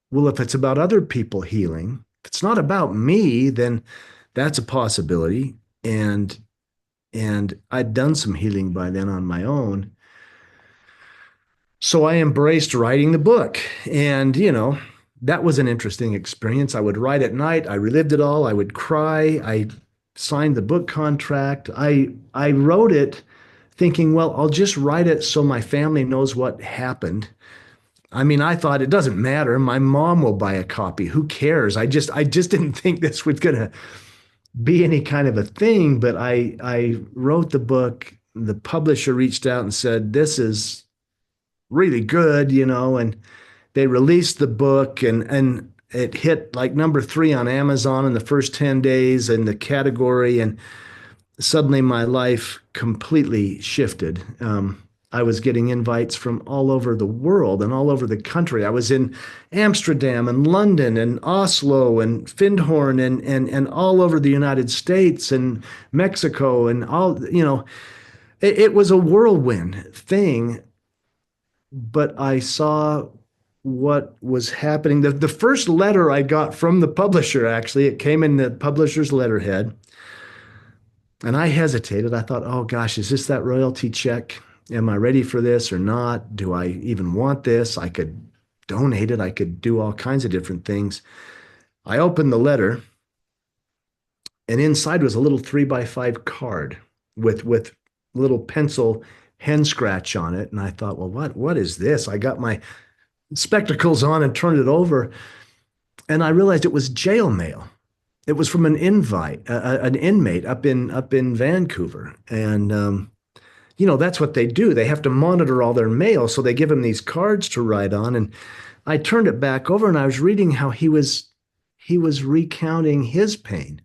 well, if it's about other people healing, if it's not about me, then that's a possibility. And I'd done some healing by then on my own. So I embraced writing the book. And, that was an interesting experience. I would write at night. I relived it all. I would cry. I signed the book contract. I wrote it thinking, well, I'll just write it so my family knows what happened. I mean, I thought it doesn't matter. My mom will buy a copy. Who cares? I just didn't think this was going to be any kind of a thing. But I wrote the book. The publisher reached out and said, this is really good, and they released the book, and it hit like number 3 on Amazon in the first 10 days in the category. And suddenly my life completely shifted. I was getting invites from all over the world and all over the country. I was in Amsterdam and London and Oslo and Findhorn and all over the United States and Mexico and all, it was a whirlwind thing. But I saw what was happening. The first letter I got from the publisher, actually, it came in the publisher's letterhead. And I hesitated. I thought, oh gosh, is this that royalty check? Am I ready for this or not? Do I even want this? I could donate it. I could do all kinds of different things. I opened the letter, and inside was a little 3x5 card with little pencil hen scratch on it. And I thought, well, what is this? I got my spectacles on and turned it over, and I realized it was jail mail. It was from an inmate up in Vancouver, and that's what they do. They have to monitor all their mail, so they give him these cards to write on. And I turned it back over, and I was reading how he was recounting his pain.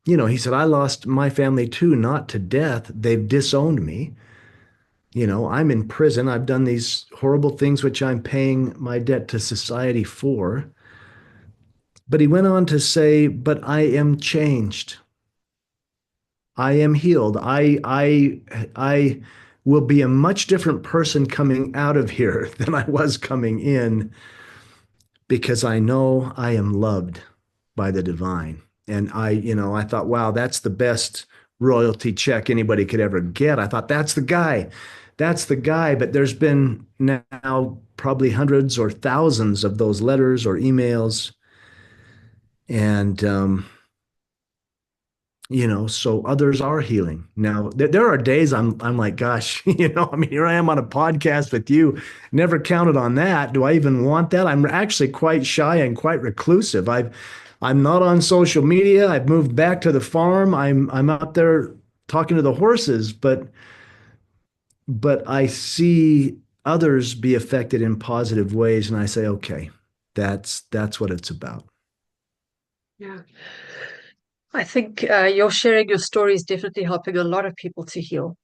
He said, I lost my family too, not to death. They've disowned me. I'm in prison. I've done these horrible things, which I'm paying my debt to society for. But he went on to say, but I am changed. I am healed. I will be a much different person coming out of here than I was coming in because I know I am loved by the divine. And I thought, wow, that's the best royalty check anybody could ever get. I thought that's the guy. That's the guy. But there's been now probably hundreds or thousands of those letters or emails. And so others are healing. Now, there are days I'm like, gosh, I mean, here I am on a podcast with you. Never counted on that. Do I even want that? I'm actually quite shy and quite reclusive. I'm not on social media. I've moved back to the farm. I'm out there talking to the horses, but I see others be affected in positive ways, and I say, okay, that's what it's about. Yeah. I think you're sharing your story is definitely helping a lot of people to heal.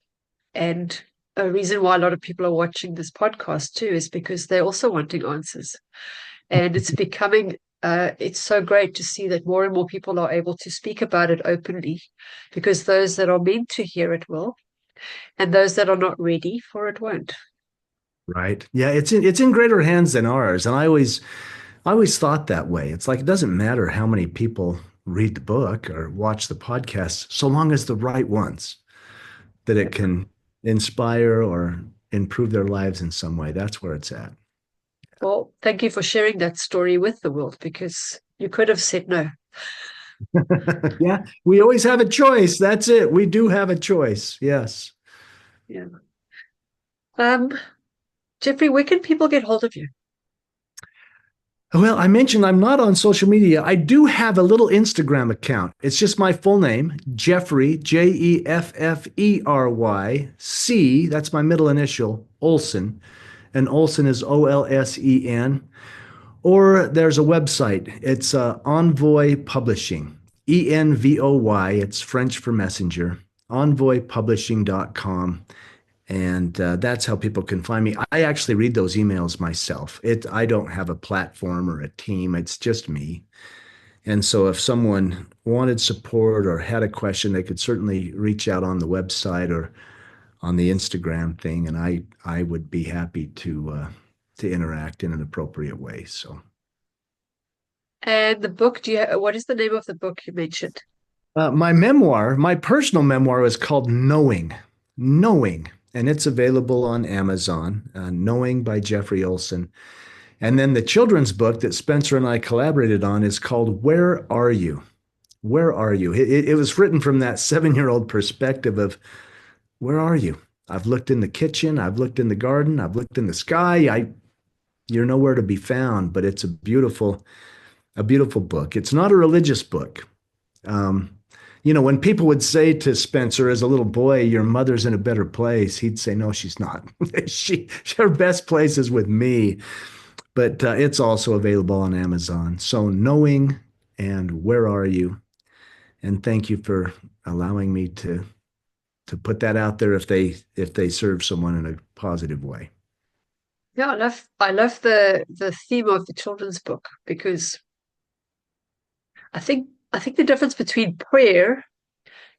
And a reason why a lot of people are watching this podcast too is because they're also wanting answers. And it's becoming, it's so great to see that more and more people are able to speak about it openly because those that are meant to hear it will, and those that are not ready for it won't. Right. Yeah, it's in greater hands than ours. And I always thought that way. It's like it doesn't matter how many people read the book or watch the podcast, so long as the right ones that it can inspire or improve their lives in some way. That's where it's at. Well, thank you for sharing that story with the world because you could have said no. Yeah, we always have a choice. That's it. We do have a choice. Yes. Yeah. Um, Jeffrey, where can people get hold of you? Well, I mentioned I'm not on social media. I do have a little Instagram account. It's just my full name, Jeffrey, Jeffery, that's my middle initial, Olsen. And Olsen is Olsen. Or there's a website. It's Envoy Publishing, Envoy. It's French for messenger, envoypublishing.com. And that's how people can find me. I actually read those emails myself. I don't have a platform or a team. It's just me. And so if someone wanted support or had a question, they could certainly reach out on the website or on the Instagram thing, and I would be happy to interact in an appropriate way. So And the book, what is the name of the book you mentioned? my personal memoir is called Knowing, and it's available on Amazon. Knowing by Jeffery Olsen. And then the children's book that Spencer and I collaborated on is called Where Are You? Where Are You? It was written from that 7-year-old perspective of where are you? I've looked in the kitchen, I've looked in the garden, I've looked in the sky. You're nowhere to be found, but it's a beautiful book. It's not a religious book. Um, when people would say to Spencer as a little boy, your mother's in a better place, he'd say, no, she's not. Her best place is with me. But it's also available on Amazon. So Knowing and Where Are You? And thank you for allowing me to put that out there if they serve someone in a positive way. Yeah, I love the theme of the children's book because I think the difference between prayer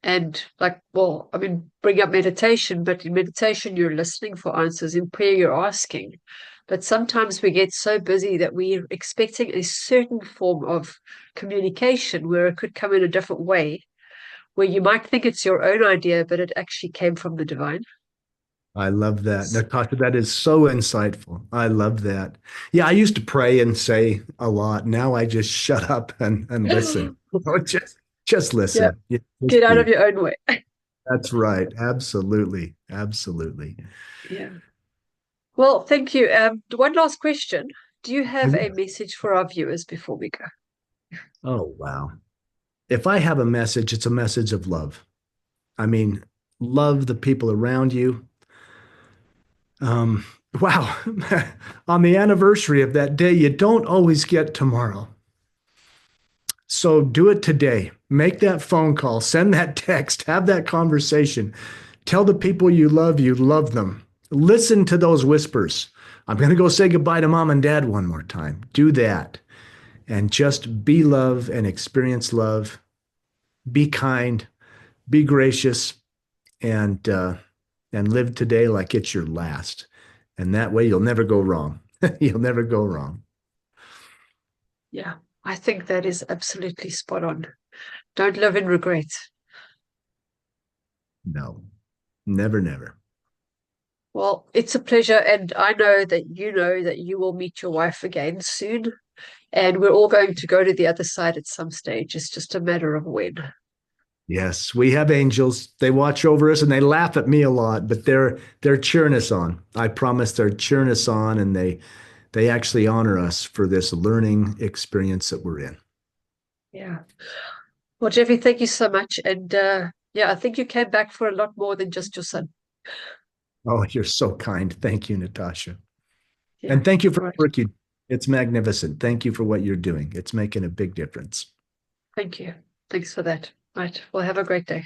and like, well, I mean, bring up meditation, but in meditation you're listening for answers. In prayer you're asking. But sometimes we get so busy that we're expecting a certain form of communication where it could come in a different way, where you might think it's your own idea, but it actually came from the divine. I love that. Natasha, that is so insightful. I love that. Yeah, I used to pray and say a lot. Now I just shut up and listen. Just Yeah, listen. Yeah, get just out of be. your own way. That's right. Absolutely. Absolutely. Yeah. Well, thank you. One last question. Do you Oh, have a yeah. message for our viewers before we go? Oh, wow. If I have a message, it's a message of love. I mean, love the people around you. Um, wow. On the anniversary of that day, you don't always get tomorrow. So do it today. Make that phone call, send that text, have that conversation. Tell the people you love them. Listen to those whispers. I'm going to go say goodbye to mom and dad one more time. Do that and just be love and experience love. Be kind, be gracious, and and live today like it's your last. And that way you'll never go wrong. You'll never go wrong. Yeah, I think that is absolutely spot on. Don't live in regret. No, never, never. Well, it's a pleasure, and I know that you will meet your wife again soon, and we're all going to go to the other side at some stage. It's just a matter of when. Yes, we have angels. They watch over us and they laugh at me a lot, but they're cheering us on. I promise they're cheering us on and they actually honor us for this learning experience that we're in. Yeah. Well, Jeffy, thank you so much. And yeah, I think you came back for a lot more than just your son. Oh, you're so kind. Thank you, Natasha. Yeah. And thank you for Right. the work you. It's magnificent. Thank you for what you're doing. It's making a big difference. Thank you. Thanks for that. Right. Well, have a great day.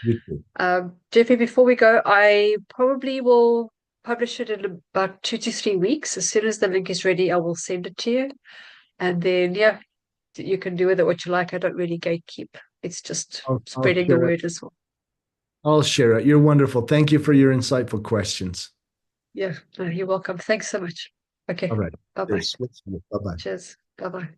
You too. Jeffy, before we go, I probably will publish it in about 2 to 3 weeks. As soon as the link is ready, I will send it to you. And then, yeah, you can do with it what you like. I don't really gatekeep. It's just I'll spreading the share it. word as well. I'll share it. You're wonderful. Thank you for your insightful questions. Yeah, no, you're welcome. Thanks so much. All Okay. right. Bye bye. Cheers. Bye bye. Cheers. Bye bye.